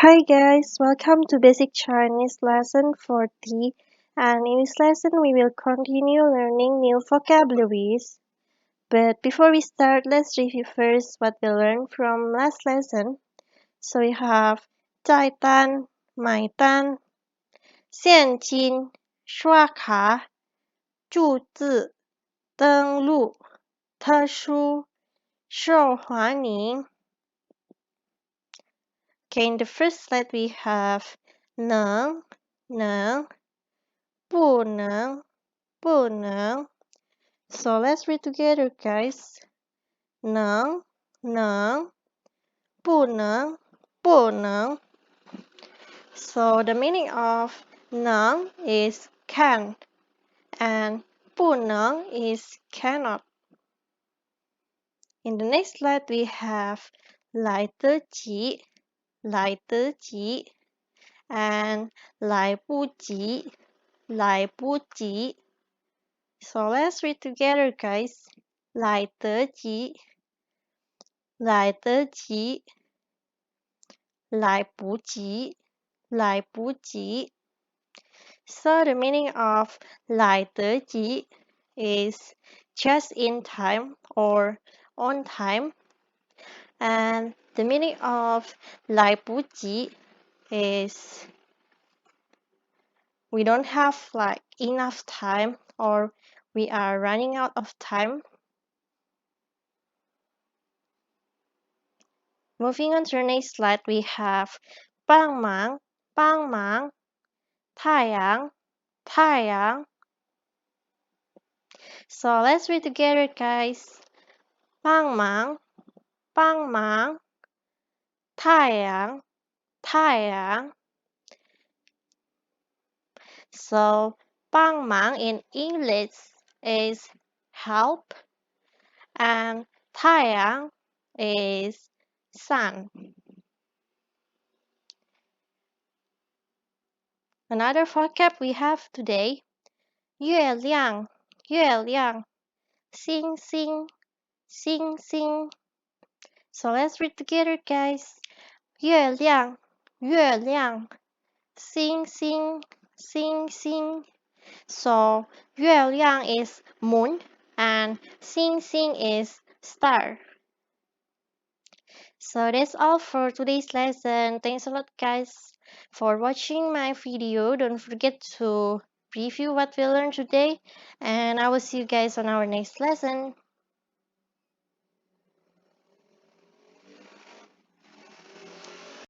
Hi guys, welcome to Basic Chinese Lesson 40, and in this lesson we will continue learning new vocabularies. But before we start, let's review first what we learned from last lesson. So we have จ่าย单,买单,现金,刷卡,注字,登录,特殊,受欢迎. Okay, in the first slide we have 能,不能,不能. So let's read together, guys. 能,不能,不能. So the meaning of 能 is can and 不能 is cannot. In the next slide we have 来得及,来得及 and 来不及,来不及. So let's read together, guys. 来得及,来得及,来不及,来不及. So the meaning of 来得及 is just in time or on time. And the meaning of 来不及 is we don't have like enough time or we are running out of time. Moving on to the next slide, we have 帮忙,帮忙,太阳,太阳. So let's read together, guys. 帮忙,帮忙,太阳,太阳. So 帮忙 in English is help and 太阳 is sun. Another vocab we have today, 月亮,月亮,星星,星星. So let's read together, guys. 月亮,月亮,星星,星星. So 月亮 is moon and 星星 is star. So that's all for today's lesson. Thanks a lot, guys, for watching my video. Don't forget to review what we learned today, and I will see you guys on our next lesson.